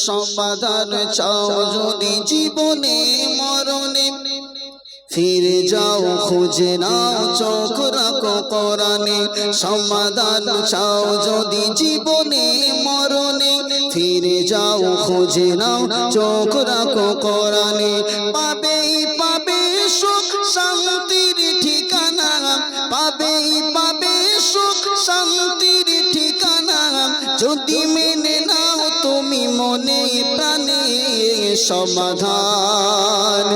সমাধান চাও যদি জীবনে মরণে ফিরে যাও খুঁজে নাও চোখ রাখো কোরআনে সমাধান চাও যদি জীবনে মরণে ফিরে যাও খুঁজে নাও চোখ রাখো কোরআনে পাবেই পাবে সুখ শান্তির ঠিকানা পাবেই পাবে সুখ শান্তির ঠিকানা যদি মেনে নাও তুমি মনে প্রাণে সমাধান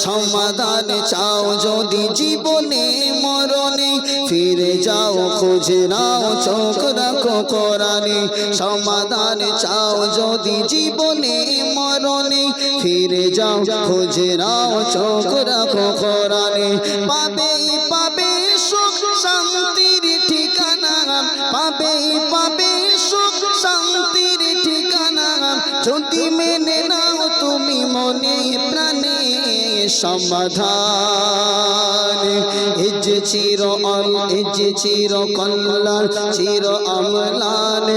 সমাধান চাও যদি জীবনে মরণে ফিরে যাও খুঁজে নাও চোখ রাখো কোরআনে সমাধান চাও যদি জীবনে মরণে ফিরে যাও খুঁজে নাও চোখ রাখো কোরআনে পাবেই পাবে সুখ শান্তির ঠিকানা পাবেই পাবে সুখ শান্তির ঠিকানা যদি মেনে নাও তুমি মনে প্রাণে সমাধান এজ চির চির কল্যাণ চির অম্লান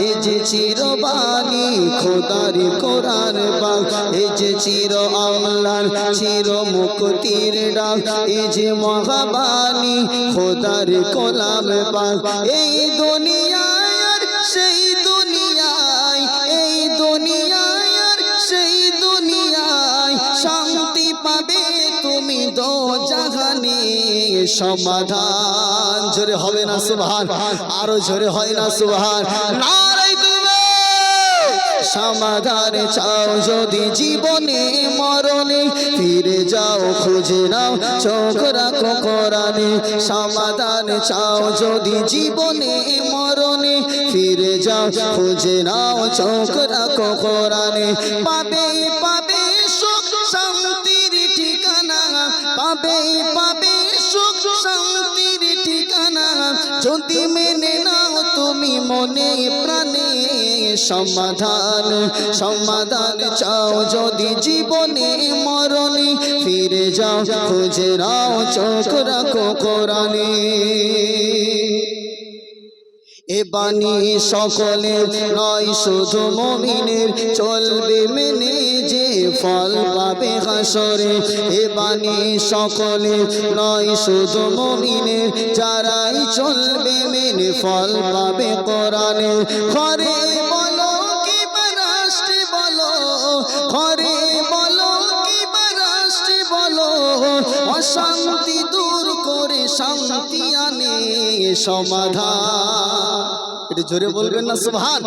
এজ চির বাণী খোদার কোরআন বাগ এজ চির অম্লান চির মুক্তির ডাক এজ মহাবাণী খোদার কোলাম বাগ এই দুনিয়ায় আর সেই দুনিয়ায় এই দুনিয়ায় আর সেই দুনিয়ায় শান্তি পাবে তুমি দো জাহানে সমাধান জোরে হবে না সুবহান আরো জোরে হয় না সুবহান নারায়ে তাকবীর সমাধান চাও যদি জীবনে মরণে ফিরে যাও খুঁজে নাও চোখ রাখো কোরআনে সমাধান চাও যদি জীবনে মরণে ফিরে যাও খুঁজে নাও চোখ রাখো কোরআনে পাবেই পাবে সুখ শান্তির ঠিকানা পাবেই পাবে সুখ শান্তির ঠিকানা যদি মেনে নাও তুমি মনে প্রাণে সমাধান সমাধান চাও যদি জীবনে মরণে ফিরে যাও খুঁজে নাও চোখ রাখো কোরআনে এ বাণী সকলের নয় শুধু মুমিনের চলবে মেনে যে ফল পাবে হাসরে এ বাণী সকলের নয় শুধু মুমিনের যারাই চলবে মেনে ফল পাবে কোরআনে ঘরে বলো কি রাষ্ট্রে বলো ঘরে বলো কি রাষ্ট্রে বলো অশান্তি দূর করে শান্তি আনে সমাধান এটা জোরে বলবেন না সুবহান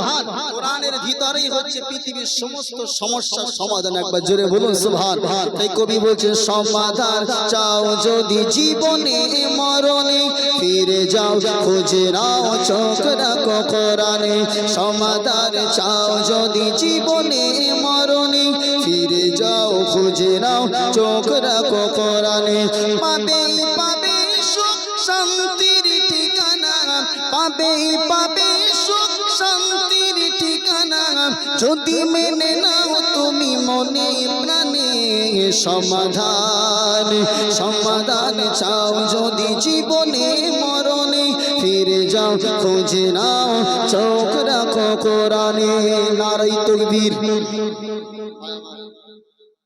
কোরআনের ভিতরেই হচ্ছে পৃথিবীর সমস্ত সমস্যার সমাধান একবার জোরে বলুন সুবহান তাই কবি বলছেন সমাধান চাও যদি জীবনে মরণে ফিরে যাও খুঁজে নাও চোখ রাখো কোরআনে সমাধান চাও যদি জীবনে মরণে ফিরে যাও খুঁজে নাও চোখ রাখো কোরআনে পাবেই পাবে সুখ শান্তির ঠিকানা পাবেই পাবে সুখ শান্তির ঠিকানা যদি মেনে নাও তুমি মনে প্রাণে সমাধান সমাধান চাও যদি জীবনে মরণে ফিরে যাও খুঁজে নাও চোখ রাখো কোরআনে নারায়ে তাকবীর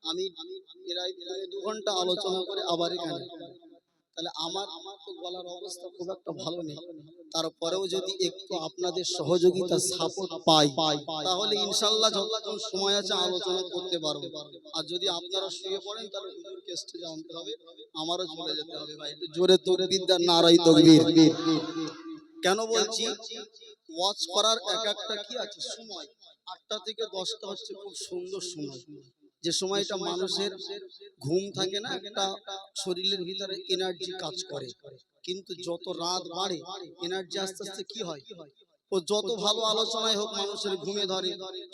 আমি প্রায় 2 ঘন্টা আলোচনা করে আবার এখানে তাহলে আমার তো গলার অবস্থা খুব একটা ভালো নেই তারপরেও যদি একটু আপনাদের সহযোগিতা সাপোর্ট পাই তাহলে ইনশাআল্লাহ যতক্ষণ সময় আছে আলোচনা করতে পারবো আর যদি আপনারা শুয়ে পড়েন তাহলে হুজুরকে স্টেজে আনতে হবে আমারও চলে যেতে হবে ভাই একটু জোরে তাকবীর দেন নারায়ে তাকবীর কেন বলছি ওয়াজ করার এক একটা কি আছে সময় 8টা থেকে 10টা হচ্ছে খুব সুন্দর সময় যে সময়টা মানুষের ঘুম থাকে না একটা শরীরের ভিতরে এনার্জি কাজ করে কিন্তু যত রাত বাড়ে এনার্জি আস্তে আস্তে কি হয় ও যত ভালো আলোচনায় হোক মানুষের ঘুমে ধরে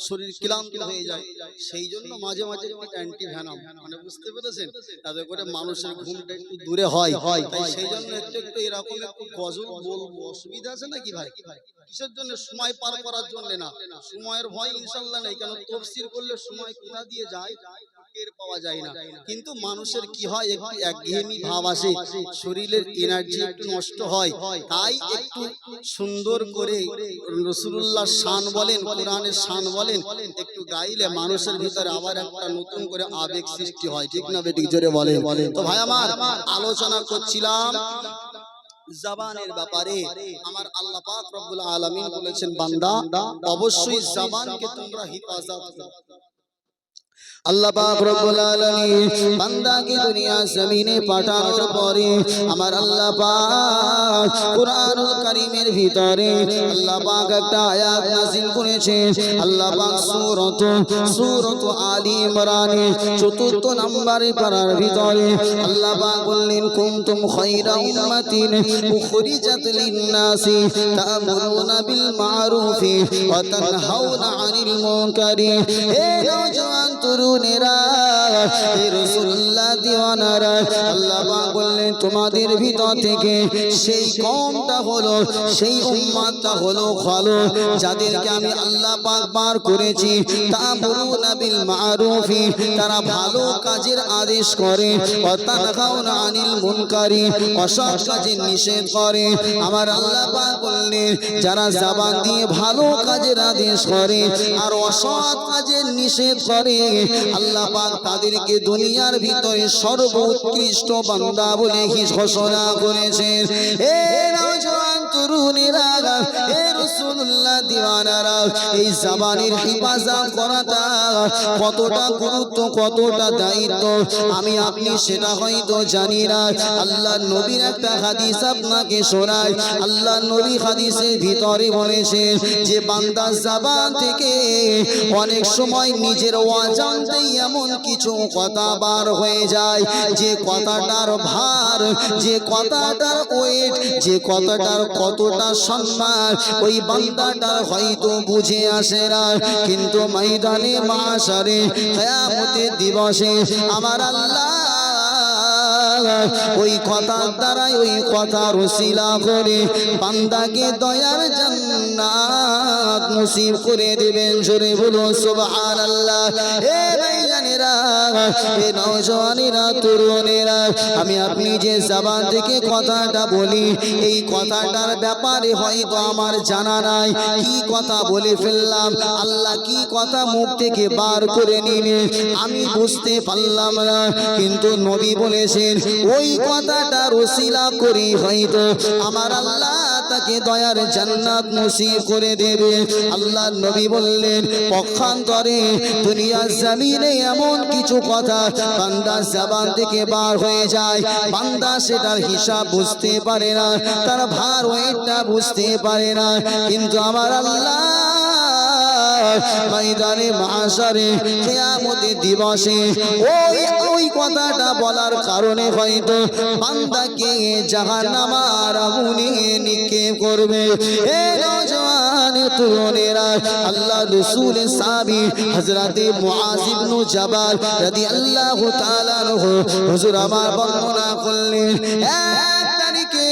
শরীর ক্লান্ত হয়ে যায় সেই জন্য মাঝে মাঝে অ্যান্টি ভ্যানাম মানে বুঝতে পেরেছেন তাতে করে মানুষের ঘুমটা একটু দূরে হয় তাই সেই জন্য একটু একটু এরকম একটু গজল বলবো অসুবিধা আছে নাকি ভাই কিসের জন্য সময় পার করার জন্য না সময়ের ভয় ইনশাআল্লাহ নেই কারণ তাফসীর করলে সময় কোথা দিয়ে যায় টের পাওয়া যায় না কিন্তু মানুষের কি হয় একটু একঘেয়েমি ভাব আসে শরীরের এনার্জি একটু নষ্ট হয় তাই একটু সুন্দর করে রাসূলুল্লাহ শান বলেন, কোরআনের শান বলেন, একটু গাইলে মানুষের ভিতরে আবার একটা নতুন করে আবেগ সৃষ্টি হয়, ঠিক না বেঠিক? জোরে বলেন। তো ভাই আমার, আলোচনা করছিলাম জবানের ব্যাপারে। আমার আল্লাহ পাক রব্বুল আলামিন বলেছেন, বান্দা অবশ্যই জবানকে তোমরা হিফাজত করো। আল্লাহ পাক রব্বুল আলামিন বান্দাকে দুনিয়া জমিনে পাঠানোর পরে আমার আল্লাহ পাক কুরআনুল কারীমের ভিতরে আল্লাহ পাক একটা আয়াত নাযিল করেছেন। আল্লাহ পাক সূরাত আলী ইমরানের ৪র্থ নম্বরে পারার ভিতরে আল্লাহ পাক বললেন, কুনতুম খায়রা উম্মাতিন উখরিজাত লিন-নাসি তা'মুরুনা বিল মা'রুফি ওয়া তানহাউনা আনিল মুনকারি। হে নওজওয়ান তরুণেরা, হে রাসূলুল্লাহ দিওয়ানারা, আল্লাহ পাক বললেন তোমাদের ভিতর থেকে সেই কওমটা হলো, সেই উম্মতটা হলো ভালো, যাদেরকে আমি আল্লাহ পাক বার করেছি। তা'মুরুনা বিল মা'রুফি, তারা ভালো কাজের আদেশ করে, ওয়া তানহাউনা আনিল মুনকারি, অসৎ কাজের নিষেধ করে। আমার আল্লাহ পাক বললেন যারা জবান দিয়ে ভালো কাজের আদেশ করে আর অসৎ কাজের নিষেধ করে, আল্লাহ পাক তাদেরকে দুনিয়ার ভিতরে সর্বোৎকৃষ্ট বান্দা বলে ঘোষণা করেছেন। হে নওজওয়ান তরুণেরা, হে রাসূলুল্লাহ দিওয়ানারা, এই জবানের হিফাজত করাটা কতটা গুরুত্ব, কতটা দায়িত্ব আমি আপনি সেটা হয়তো জানি না। আল্লাহর নবীর একটা হাদিস আপনাকে শোনাই। আল্লাহর নবী হাদিসের ভিতরে বলেছেন যে বান্দা জবান থেকে অনেক সময় নিজের অজান্তেই এমন কিছু কথা বার হয়ে যায়, যে কথাটার ভার, যে কথাটার ওয়েট, যে কথাটার কতটা সম্মান ওই বান্দাটার হয়তো বুঝে আসে না। কিন্তু ময়দানে মাশারে কিয়ামতের দিবসে আমার আল্লাহ ওই কথার দ্বারাই, ওই কথার ওসিলা করে বান্দাকে দয়ার জান্নাত নসিব করে দিবেন। জোরে বলুন সুবহানাল্লাহ। হে ভাইজানেরা, হে নওজওয়ানেরা, তরুণেরা, আমি আপনি যে জবান থেকে কথাটা বলি, এই কথাটার ব্যাপারে হয়তো আমার জানা নাই, কি কথা বলে ফেললাম, আল্লাহ কি কথা মুখ থেকে বার করে নিলেন আমি বুঝতে পারলাম না। কিন্তু নবী বলেছেন ওই কথাটার ওসিলা করি হয়তো আমার আল্লাহ তাকে দয়ার জান্নাত নসিব করে দেবে। আল্লাহর নবী বললেন পক্ষান্তরে দুনিয়ার জমিনে এমন কিছু কথা বান্দার জবান থেকে বার হয়ে যায়, বান্দা সেটার হিসাব বুঝতে পারে না, তার ভার ওয়েটটা বুঝতে পারে না। কিন্তু আমার আল্লাহ ময়দানে মাশারে কিয়ামতের দিবসে ওই কথাটা বলার কারণে হয়তো বান্দাকে জাহান্নামের আগুনে নিক্ষেপ করবে। হে নওজওয়ান তরুণেরা, আল্লাহ রাসূলের সাহাবী হযরতে মুআয ইবনে জাবাল রাদিয়াল্লাহু তাআলা আনহু হুজুর আমার বর্ণনা করলেন, এক তারিখে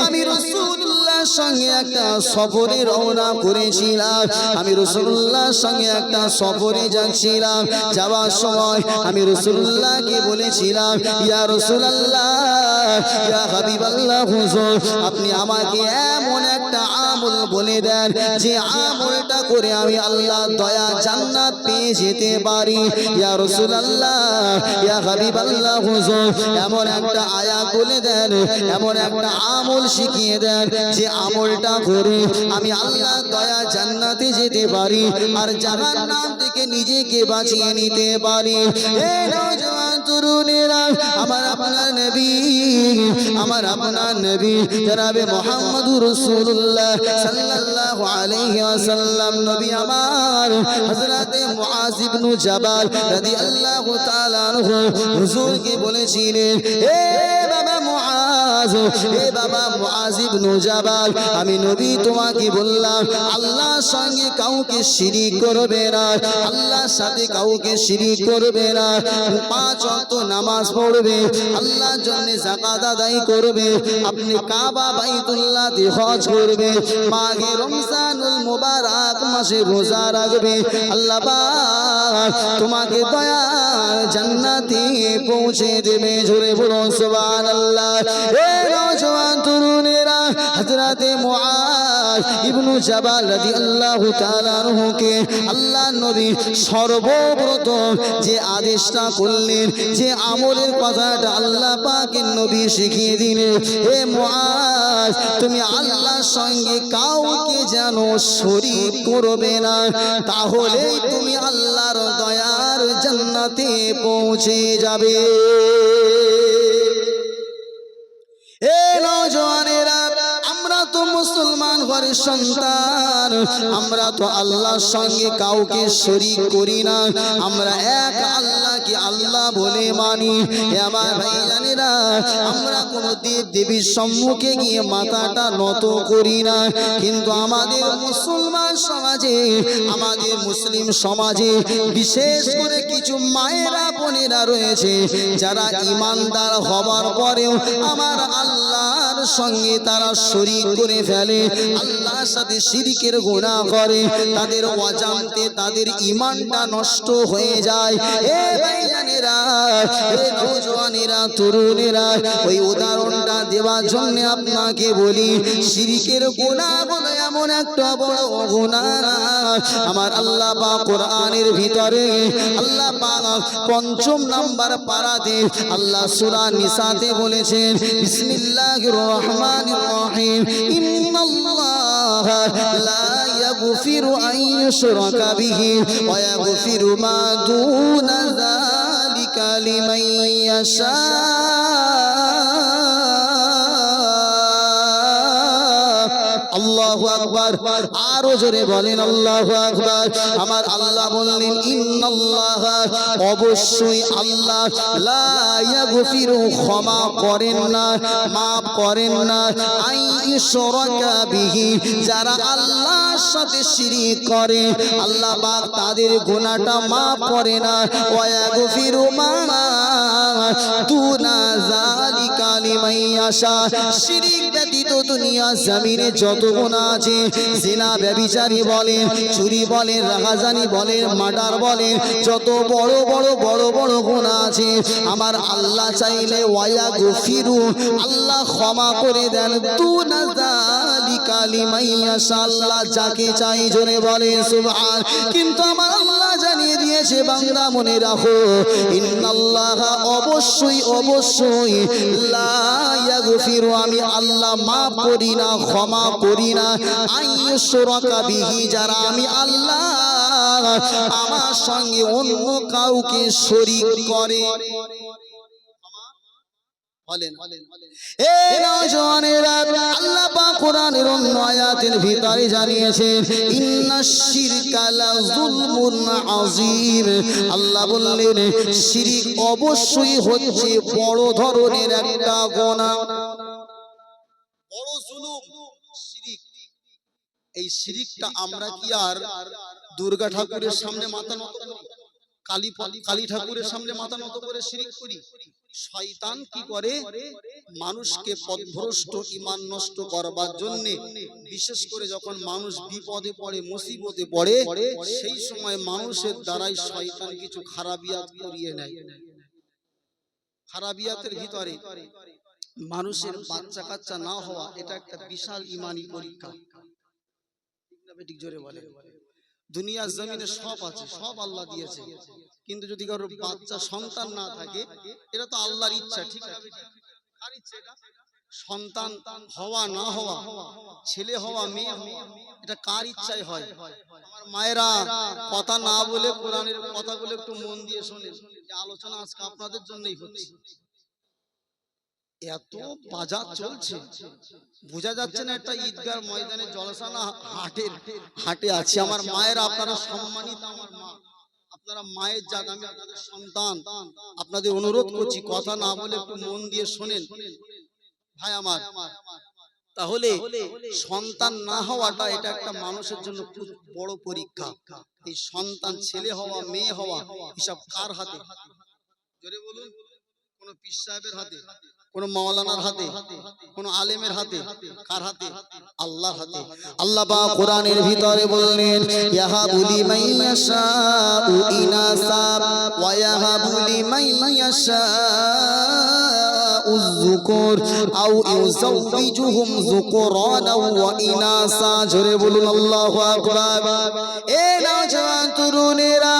আমি রাসূলুল্লাহর সঙ্গে একটা সফরে রওনা করেছিলাম। আমি রাসূলুল্লাহর সঙ্গে একটা সফরে যাচ্ছিলাম। যাওয়ার সময় আমি রাসূলুল্লাহকে বলেছিলাম, ইয়া রাসূলুল্লাহ, ইয়া হাবিবাল্লাহ, হুজুর আপনি আমাকে এমন একটা আমল বলে দেন যে আমলটা করে আমি আল্লাহ দয়া জান্নাত পেয়ে যেতে পারি। ইয়া রাসূলুল্লাহ, ইয়া হাবিবাল্লাহ, হুজুর এমন একটা আয়াত বলে দেন, এমন একটা আমল শিখিয়ে দেন যে আমলটা করে আমি আল্লাহ দয়া জান্নাতে যেতে পারি আর জাহান্নাম থেকে নিজেকে বাঁচিয়ে নিতে পারি। হে নওজওয়ান তরুণেরা, আমার আপনার নবী, আমার আপনার নবী জনাবে মুহাম্মদুর রাসূলুল্লাহ সাল্লাল্লাহু আলাইহি ওয়াসাল্লাম নবী আমার হযরতে মুআয ইবনে জাবাল রাদিয়াল্লাহু তাআলা আনহু হুজুরকে বলেছিলেন, হে বাবা মুআয, হে বাবা মুআয ইবনে জাবাল, আমি নবী তোমাকে বললাম আল্লাহর সঙ্গে কাউকে শিরিক করবে না, আল্লাহর সাথে কাউকে শিরিক করবে না, 5 ওয়াক্ত নামাজ পড়বে, আল্লাহর জন্য যাকাত আদায় করবে, আপনি কাবা বাইতুল্লাহতে হজ করবে, মাহে রমজানুল মুবারক মাসে রোজা রাখবে, আল্লাহ পাক তোমাকে দয়ার জান্নাতে পৌঁছে দেবে। জোরে বলুন সুবহানাল্লাহ। হে নওজওয়ান তরুণেরা, হযরতে মুআয মুআজ ইবনু জাবাল রাদিয়াল্লাহু তাআলা আনহুকে আল্লাহ নবী সর্বপ্রথম যে আদেশটা করলেন, যে আমলের কথাটা আল্লাহ পাকের নবী শিখিয়ে দিলেন, হে মুআজ তুমি আল্লাহর সঙ্গে কাউকে যেন শরীক করবে না, তাহলেই তুমি আল্লাহর দয়ার জান্নাতে পৌঁছে যাবে। এ নওজওয়ানেরা, আমরা তো মুসলমান ঘরের সন্তান, আমরা তো আল্লাহর সঙ্গে কাউকে শরীক করি না, আমরা এক আল্লাহকে আল্লাহ বলে মানি। আমার ভাইজানেরা, আমরা কোন দেব দেবীর সম্মুখে গিয়ে মাথাটা নত করি না, কিন্তু আমাদের মুসলমান সমাজে, আমাদের মুসলিম সমাজে বিশেষ করে কিছু মায়েরা বোনেরা রয়েছে যারা ইমানদার হবার পরেও আমার আল্লাহর সঙ্গে তারা শরীক করে ফেলে, আল্লাহর সাথে শিরকের গুনাহ করে, তাদের অজান্তে তাদের ঈমানটা নষ্ট হয়ে যায়। এ ভাইজানেরা, এ নওজওয়ানেরা, তরুণেরা, ওই উদাহরণটা দেওয়ার জন্য আপনাকে বলি, শিরকের গুনাহ হলো এমন একটা বড় গুনাহ, আমার আল্লাহ পাক কোরআনের ভিতরে আল্লাহ পাক ৫ম নাম্বার পারাতে আল্লাহ সূরা নিসাতে বলেছেন, বিসমিল্লাহির রহমানির রহিম, ইন্নাল্লাহা লা ইয়াগফিরু আন ইউশরাকা বিহি ওয়া ইয়াগফিরু মা দুনা যালিকা লিমান ইয়াশা। আল্লাহু আকবার, আরো জোরে বলেন আল্লাহু আকবার। আমার আল্লাহ বললেন, ইন্নাল্লাহা, অবশ্যই আল্লাহ, লা ইয়াগফিরু, ক্ষমা করেন না, মাফ করেন না, আন ইউশরাকা বিহি, যারা আল্লাহর সাথে শিরক করে আল্লাহ পাক তাদের গুনাহটা মাফ করে না, ওয়া ইয়াগফিরু মা দুনা যালিকা লিমান ইয়াশা। শিরক ব্যতীত দুনিয়া জমিনে যত গুনাহ আছে, জিনা, ব্যভিচারী বলেন, চুরি বলেন, রাহাজানি বলেন, মার্ডার বলেন, যত বড় বড় বড় বড় গুনাহ আছে, আমার আল্লাহ চাইলে ওয়া গফিরু, আল্লাহ ক্ষমা করে দেন, দুনা যালিকা লিমান ইয়াশা, আল্লাহ যাকে চাই, জোরে বলেন সুবহান। কিন্তু আমার আল্লাহ জানিয়ে দিয়েছে, বান্দা মনে রাখো, ইন্নাল্লাহা, অবশ্যই অবশ্যই, লা ইয়াগফিরু, আমি আল্লাহ মাফ করি না, ক্ষমা করি না, আন ইউশরাকা বিহি, যারা আমি আল্লাহ আমার সঙ্গে অন্য কাউকে শরীক করে। এ নওজওয়ানেরা, আল্লাহ পাক কোরআনের অন্য আয়াতের ভিতরে জানিয়েছেন, ইন্নাশ শিরকা লাযুলমুন আযীম, আল্লাহ বললেন শিরক অবশ্যই হচ্ছে বড় ধরনের একটা গুনাহ, বড় জুলুম শিরক। এই শিরকটা আমরা কি আর দুর্গা ঠাকুরের সামনে মাথা নত করি, কালী ঠাকুরের সামনে মাথা নত করে শিরক করি? শয়তান কি করে, মানুষকে পথভ্রষ্ট, ঈমান নষ্ট করবার জন্য, বিশেষ করে যখন মানুষ বিপদে পড়ে, মুসিবতে পড়ে, সেই সময় মানুষের দ্বারাই শয়তান কিছু খারাপিয়াত করিয়ে নেয়। খারাপিয়াতের ভিতরে মানুষের বাচ্চা কাচ্চা না হওয়া, এটা একটা বিশাল ঈমানি পরীক্ষা। ঠিক জোরে বলে, দুনিয়ার জমিনে সব আছে, সব আল্লাহ দিয়েছে, কিন্তু যদি কারোর বাচ্চা সন্তান না থাকে, এটা তো আল্লাহর ইচ্ছা, ঠিক আছে? কার ইচ্ছা এটা? সন্তান হওয়া না হওয়া, ছেলে হওয়া মেয়ে হওয়া, এটা কার ইচ্ছায় হয়? আমার মায়েরা, কথা না বলে কোরআনের কথাগুলো একটু মন দিয়ে শোনেন, এই আলোচনা আজকে আপনাদের জন্যই হচ্ছে। এত বাজার চলছে, বোঝা যাচ্ছে না একটা ঈদগার ময়দানে জলসা না হাটে আছে। আমার মায়েরা, আপনারা সম্মানিত, আমার মা, আপনারা মায়ের জাত, আমি আপনাদের সন্তান, আপনাদের অনুরোধ করছি, কথা না বলে একটু মন দিয়ে শোনেন ভাই আমার। তাহলে সন্তান না হওয়াটা, এটা একটা মানুষের জন্য খুব বড় পরীক্ষা। এই সন্তান ছেলে হওয়া মেয়ে হওয়া, হিসাব কার হাতে? জোরে বলুন। কোন পীর সাহেবের হাতে, কোন মাওলানার হাতে, কোন আলেমের হাতে? কার হাতে? আল্লাহর হাতে। আল্লাহ পাক কোরআনের ভিতরে বললেন, ইয়াহাবু লিমান ইয়াশাউ ইনাসা ওয়া ইয়াহাবু লিমান ইয়াশাউ الذكور أو يزوجهم ذكرانا وإناثا জোরে বলুন আল্লাহু আকবার এ নওজওয়ান তরুণেরা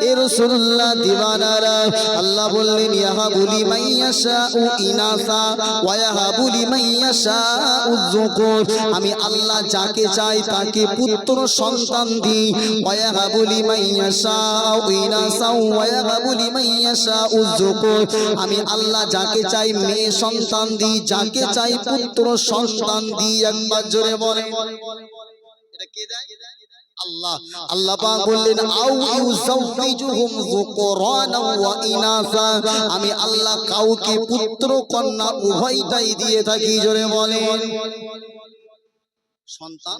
এ রাসূলুল্লাহ দিওয়ানারা আল্লাহ বললেন ইয়াহাবু লিমান ইয়াশাউ ইনাসা ওয়া ইয়াহাবু লিমান ইয়াশাউ যুকুর আমি আল্লাহ যাকে চাই তাকে পুত্র সন্তান দিই ওয়া ইয়াহাবু লিমান ইয়াশাউ ইনাসা ওয়া ইয়াহাবু লিমান ইয়াশাউ যুকুর আমি আল্লাহ যাকে চাই মেয়ে সন্তান দিই যাকে চাই পুত্র সন্তান দিই একবার জোরে বলেন এটা কে দেয় আল্লাহ আল্লাহ পাক বললেন আউ ইউযাওয়িজুহুম যুকরানা ওয়া ইনাসা আমি আল্লাহ কাউকে পুত্র কন্যা উভয়টাই দিয়ে থাকি জোরে বলেন সন্তান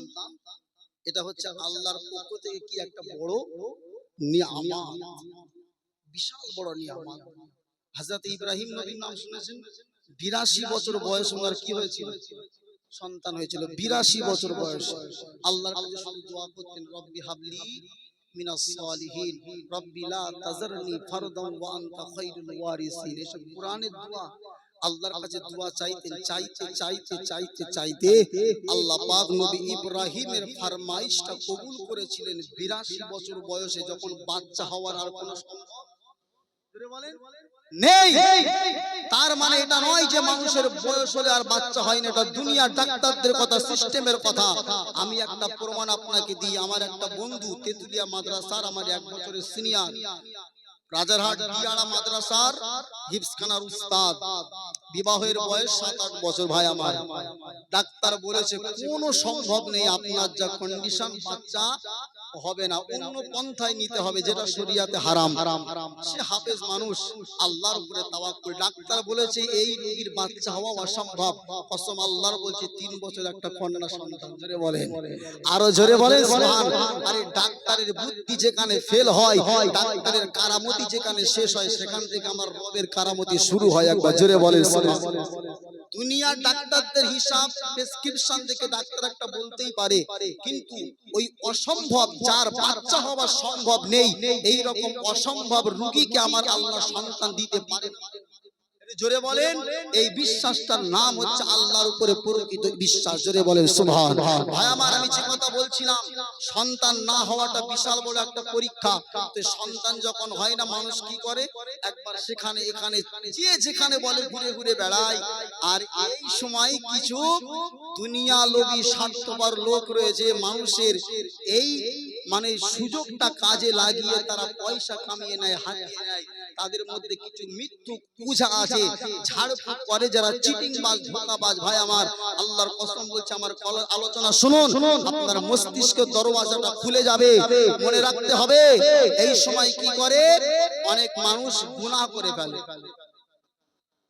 এটা হচ্ছে আল্লাহর পক্ষ থেকে কি একটা বড় নিয়ামত বিশাল বড় নিয়ামত হযরত ইব্রাহিম নবীর নাম শুনেছেন 82 বছর বয়স ওনার কি হয়েছিল সন্তান হয়েছিল 82 বছর বয়স আল্লাহর কাছে শুধু দোয়া করতেন রব্বি হাবলি মিনাস সালিহিন রব্বি লা তাজারনি ফারদান ওয়া আনতা খায়রুল ওয়ারিসিন এসব কোরআনের দোয়া আল্লাহর কাছে দোয়া চাইতেন চাইতে চাইতে চাইতে চাইতে আল্লাহ পাক নবী ইব্রাহিমের ফরমাইশটা কবুল করেছিলেন 82 বছর বয়সে যখন বাচ্চা হওয়ার আর কোনো সম্ভব বলেন নেই তার মানে এটা নয় যে মানুষের বয়স হলে আর বাচ্চা হয় না এটা দুনিয়ার ডাক্তারদের কথা সিস্টেমের কথা আমি একটা প্রমাণ আপনাকে দিই আমার একটা বন্ধু তেতুলিয়া মাদ্রাসার আমার 1 বছরের সিনিয়র রাজারহাট বিয়াড়া মাদ্রাসার হিফজখানার উস্তাদ বিবাহের বয়স 7-8 বছর ভাই আমার ডাক্তার বলেছে কোনো সম্ভব নেই আপনার যা কন্ডিশন বাচ্চা হবে না অন্য পন্থায় নিতে হবে যেটা শরিয়াতে হারাম সে হাফেজ মানুষ আল্লাহর উপরে তাওয়াক্কুল ডাক্তার বলেছে এই রোগীর বাচ্চা হওয়া অসম্ভব কসম আল্লাহর বলছে 3 বছর একটা কন্যা সন্তান জোরে বলেন আরো জোরে বলেন সুবহান আরে ডাক্তারের বুদ্ধি যেখানে ফেল হয় ডাক্তারের কারামতি যেখানে শেষ হয় সেখান থেকে আমার রবের কারামতি শুরু হয় একবার জোরে বলেন সুবহান দুনিয়ার ডাক্তারদের হিসাব প্রেসক্রিপশন থেকে ডাক্তার একটা বলতেই পারে কিন্তু ওই অসম্ভব যার বাচ্চা হওয়া সম্ভব নেই এই রকম অসম্ভব রোগীকে আমার আল্লাহ সন্তান দিতে পারে জোরে বলেন এই বিশ্বাসটার নাম হচ্ছে আল্লাহর উপরে প্রকৃত বিশ্বাস জোরে বলেন সুবহান ভাই আমার আমি যে কথা বলছিলাম সন্তান না হওয়াটা বিশাল বড় একটা পরীক্ষা তো সন্তান যখন হয় না মানুষ কি করে একবার সেখানে এখানে যে যেখানে বলে ঘুরে ঘুরে বেড়ায় আর এই সময় কিছু দুনিয়া লোভী স্বার্থপর লোক রয়েছে মানুষের এই মানে সুযোগটা কাজে লাগিয়ে তারা পয়সা কামিয়ে নেয় হাতিয়ে নেয় তাদের মধ্যে কিছু মৃত্যু পূজা আছে ঝাড়ফুঁক করে যারা চিটিং বাজ ধোঁকাবাজ ভাই আমার আল্লাহর কসম বলছে আমার আলোচনা শুনুন আপনার মস্তিষ্কের দরওয়াজাটা খুলে যাবে মনে রাখতে হবে এই সময় কি করে অনেক মানুষ গুনাহ করে ফেলে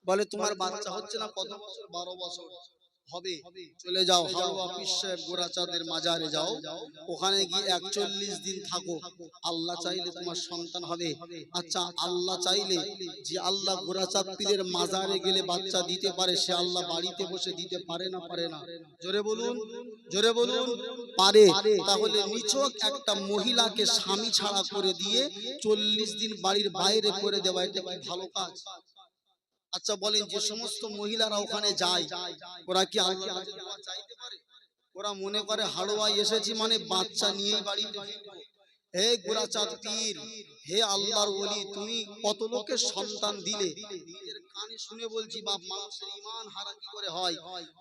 বলে তোমার বাচ্চা হচ্ছে না কত বছর 12 বছর হবে চলে যাও হালুয়া পীর সাহেব গোরাচাঁদের মাজারে যাও ওখানে গিয়ে 41 দিন থাকো আল্লাহ চাইলে তোমার সন্তান হবে আচ্ছা আল্লাহ চাইলে যে আল্লাহ গোরাচাঁদ পীরের মাজারে গেলে বাচ্চা দিতে পারে সে আল্লাহ বাড়িতে বসে দিতে পারে না জোরে বলুন পারে তাহলে নিছক একটা মহিলাকে স্বামী ছাড়া করে দিয়ে 40 দিন বাড়ির বাইরে করে দেওয়া এটা কি ভালো কাজ আচ্ছা বলেন যে সমস্ত মহিলারা ওখানে যায় ওরা কি আল্লাহর কাছে দোয়া চাইতে পারে ওরা মনে করে হাড়োয়া এসেছি মানে বাচ্চা নিয়ে বাড়িতে হে গোরাচাঁদ পীর হে আল্লাহর ওলি তুমি কত লোকের সন্তান দিলে নিজের কানে শুনে বলছি বাপ মানুষের ঈমান হারা কি করে হয়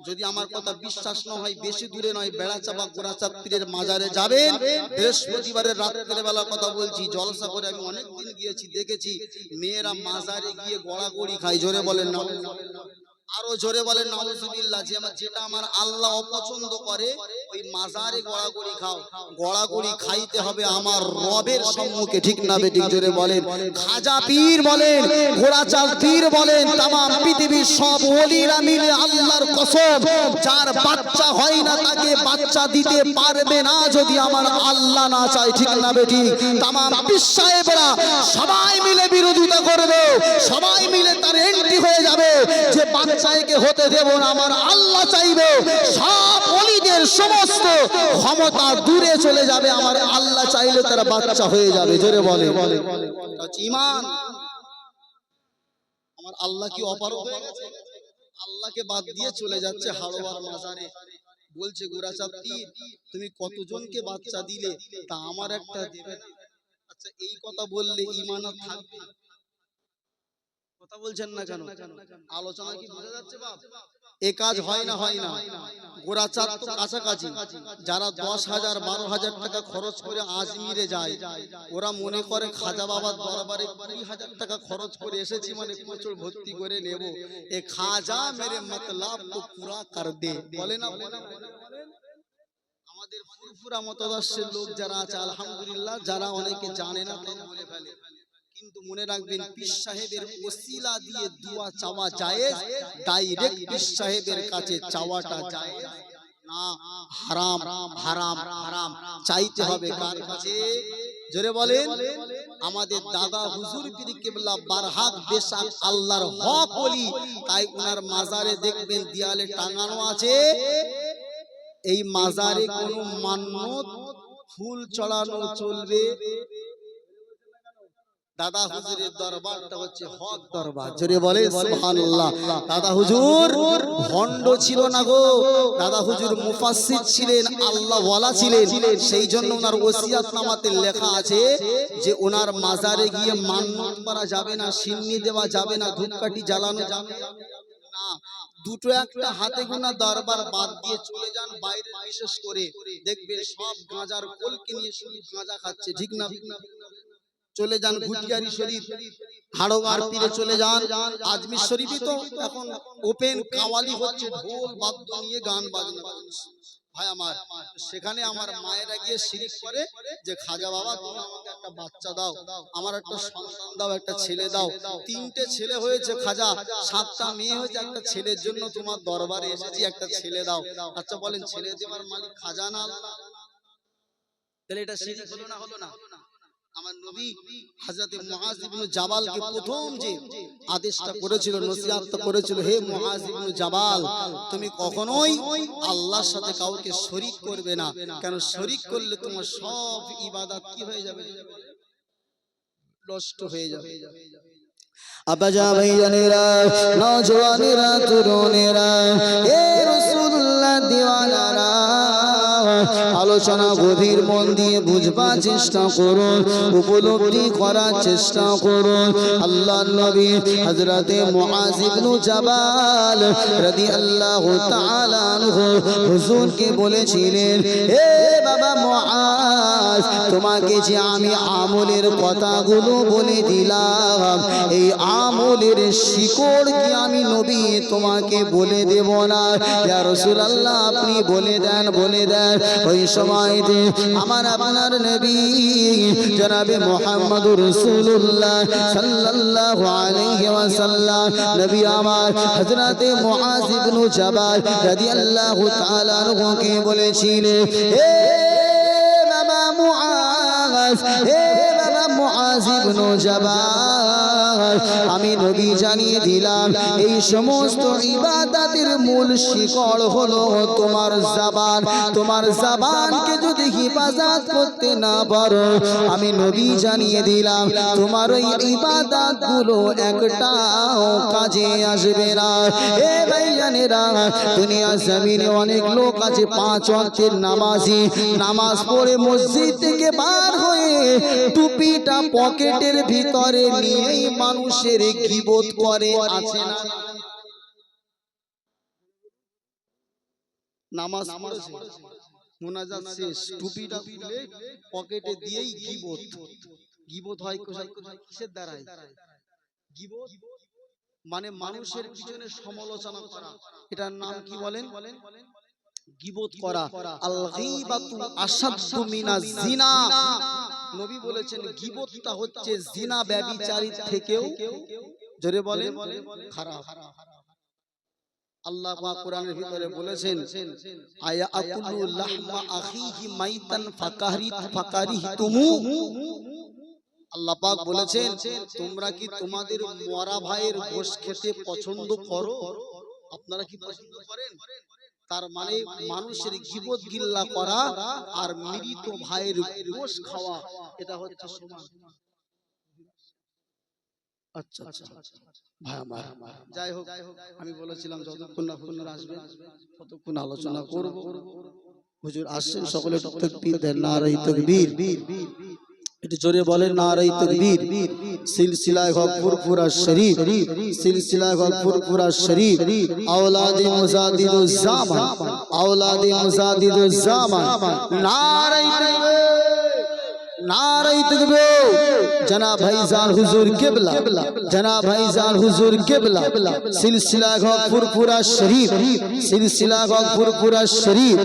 যদি আমার কথা বিশ্বাস না হয় বেশি দূরে নয় বেড়াচাপা গোরাচাঁদ পীরের মাজারে যাবেন বৃহস্পতিবারের রাতের বেলা কথা বলছি জলসা করে আমি অনেক দিন গিয়েছি দেখেছি মেয়েরা মাজারে গিয়ে গড়াগড়ি খায় জোরে বলেন না আরো জোরে বলেন নাউজুবিল্লাহ যেটা আমার আল্লাহ অপছন্দ করে ওই মাজারে গড়াগড়ি খাও গড়াগড়ি খাইতে হবে আমার রবের সম্মুখে ঠিক না বেঠিক জোরে বলেন খাজা পীর বলেন গোরাচাঁদ পীর বলেন तमाम পৃথিবীর সব ওলিরা মিলে আল্লাহর কসম যার বাচ্চা হয় না তাকে বাচ্চা দিতে পারবে না যদি আমার আল্লাহ না চায় ঠিক না বেঠিক तमाम পীর সাহেবরা সবাই মিলে বিরোধিতা করবে সবাই মিলে তার এন্ট্রি হয়ে যাবে যে বাচ্চাকে হতে দেব না আমার আল্লাহ চাইবে সব ওলিদের সমস্ত ক্ষমতা দূরে চলে যাবে আমার আল্লাহ চাইলে তারা বাচ্চা হয়ে যাবে জোরে বলে ঈমান আমার আল্লাহ কি অপারগ হয়ে গেছে আল্লাহকে বাদ দিয়ে চলে যাচ্ছে হাড়োয়ার মাজারে, বলছে গোরাচাঁদ পীর তুমি কতজনকে বাচ্চা দিলে, তা আমার একটা দেবে না। আচ্ছা এই কথা বললে ঈমান আর থাকবে? কথা বলছেন না কেন? আলোচনা কি বোঝা যাচ্ছে বাপ? এ কাজ হয় না, হয় না। গোরাচাঁদ তো কাছাকাছি, যারা 10,000 12,000 টাকা খরচ করে আজমিরে যায়, ওরা মনে করে খাজা বাবার দরবারে 20,000 টাকা খরচ করে এসেছি মানে কোচর ভর্তি করে নেব। এ খাজা মেরে মতলব কো পুরা কর দে, বলে না? আমাদের ফুরফুরা মতদর্শের লোক যারা আছে আলহামদুলিল্লাহ, যারা অনেকে জানে না তাই বলে ফেলে, কিন্তু মনে রাখবেন পীর সাহেবের ওসিলা দিয়ে দোয়া চাওয়া জায়েজ, ডাইরেক্ট পীর সাহেবের কাছে চাওয়াটা জায়েজ না, হারাম হারাম হারাম। চাইতে হবে কার কাছে? জোরে বলেন। আমাদের দাদা হুজুর পীর কিবলা বারহাক বেশাক আল্লাহর হক ওলি, তাই উনার মাজারে দেখবেন দেয়ালে টাঙানো আছে, এই মাজারে কোনো মান্নত ফুল চড়ানো চলবে। দাদা হুজুরের দরবারটা হচ্ছে হক দরবার, জোরে বলে সুবহানাল্লাহ। দাদা হুজুর ভণ্ড ছিল না গো, দাদা হুজুর মুফাসসির ছিলেন, আল্লাহ ওয়ালা ছিলেন। সেই জন্য ওনার ওসিয়াতনামাতে লেখা আছে যে ওনার মাজারে গিয়ে মান্নত করা যাবে না, সিন্নি দেওয়া যাবে না, ধূপকাঠি জ্বালানো যাবে না। দুটো একটা হাতে গোনা দরবার বাদ দিয়ে চলে যান বাইরে, বিশেষ করে দেখবেন সব গাঁজার কোলকে নিয়ে শুধু গাঁজা খাচ্ছে, ঠিক না? চলে যান ঘুটিয়ারি শরীফ, হাড়োয়ার পীরে চলে যান, আজমির শরীফই তো এখন ওপেন কাওয়ালি হচ্ছে, ঢোল বাদ্য নিয়ে গান বাজনা করছে। ভাই আমার, সেখানে আমার মায়েরা গিয়ে শিরিক করে যে খাজা বাবা তুমি আমাকে একটা বাচ্চা দাও, আমার একটা সন্তান দাও, একটা ছেলে দাও। 3টে ছেলে হয়েছে খাজা, 7টা মেয়ে হয়েছে, একটা ছেলের জন্য তোমার দরবারে এসেছি, একটা ছেলে দাও। আচ্ছা বলেন ছেলে দেওয়ার মালিক খাজা না আল্লাহ? তাহলে এটা শিরিক হলো না, হলো না? আমার নবী হযরত মুআজ ইবনে জাবালকে প্রথম যে আদেশটা করেছিল, নসিহতটা করেছিল, হে মুআজ ইবনে জাবাল তুমি কখনোই আল্লাহর সাথে কাউকে শরীক করবে না, কেন শরীক করলে তোমার সব ইবাদত কি হয়ে যাবে? নষ্ট হয়ে যাবে। আব্বাজা ভাইজানেরা, নওজওয়ানেরা, তরুণেরা, হে রাসূলুল্লাহ দিওয়ানারা, আলোচনা গভীর মন দিয়ে বুঝবার চেষ্টা করুন, উপলব্ধি করার চেষ্টা করুন। আল্লাহর নবী হযরতে মুআজ ইবনে জাবাল রাদিয়াল্লাহু তাআলা আনহু হুজুরকে বলেছিলেন, হে বাবা মুআজ তোমাকে যে আমি আমলের কথাগুলো বলে দিলাম, এই আমলের শিকড় কি আমি নবী তোমাকে বলে দেব না? ইয়া রাসূলুল্লাহ আপনি বলে দেন, বলে দেন। ওই সময়তে আমার আপনার নবী জনাবে মুহাম্মদুর রাসূলুল্লাহ সাল্লাল্লাহু আলাইহি ওয়াসাল্লাম নবী আমার হযরতে মুআজ ইবনে জাবাল রাদিয়াল্লাহু তাআলা আনহুকে বলেছিলেন, হে বাবা মুআজ, হে বাবা মুআজ ইবনে জাবাল, আমি নবী জানিয়ে দিলাম এই সমস্ত ইবাদতের মূল শিকড় হলো তোমার জবান। তোমার জবানকে যদি হিফাজত করতে না পারো, আমি নবী জানিয়ে দিলাম তোমার ওই ইবাদতগুলো একটাও কাজে আসবে না। এ ভাইজানেরা, দুনিয়া জমিনে অনেক লোক আছে 5 ওয়াক্তের নামাজি, নামাজ পড়ে মসজিদ থেকে বার হয়ে টুপিটা পকেটের ভিতরে নিয়েই মানুষের গীবত করে, আছে না? নামাজ পড়েছে, মুনাজাত শেষ, টুপিটা খুলে পকেটে দিয়েই গীবত। গীবত হয় কিসের দ্বারাই? গীবত মানে মানুষের পিছনে সমালোচনা করা, এটার নাম কি বলেন? গীবত করা। আল গীবাতু আশাদ্দু মিনাজ জিনা, নবী বলেছেন গীবতটা হচ্ছে জিনা ব্যভিচারীর থেকেও, জোরে বলেন, খারাপ। আল্লাহ পাক কোরআনের ভিতরে বলেছেন, আয়া আকুলু লাহমা আখিহি মাইতান ফাকারিহতুমু, আল্লাহ পাক বলেছেন তোমরা কি তোমাদের মরা ভাইয়ের গোশত খেতে পছন্দ করো? আপনারা কি পছন্দ করেন? তার মানে মানুষের গীবত গিল্লা করা আর মৃত ভাইয়ের গোশত খাওয়া এটা হচ্ছে সমান। আচ্ছা আচ্ছা ভাই আমার যাই হোক, আমি বলেছিলাম যতক্ষণ না হুজুর আসবে ততক্ষণ আলোচনা করব। হুজুর আসছেন, সকলে তাকবীর দেন, নারে তাকবীর। একটু জোরে বলেন নারে তাকবীর। সিলসিলায়ে হক ফুরফুরা শরীফ, সিলসিলায়ে হক ফুরফুরা শরীফ, আওলাদে মুজাদ্দিদুজ জামান, আওলাদে মুজাদ্দিদুজ জামান, নারে তাকবীর, नारे तकबीर। जनाब भाईजान हुजूर किबला, जनाब भाईजान हुजूर किबला, सिलसिला गफुरपुरा शरीफ, सिलसिला गफुरपुरा शरीफ।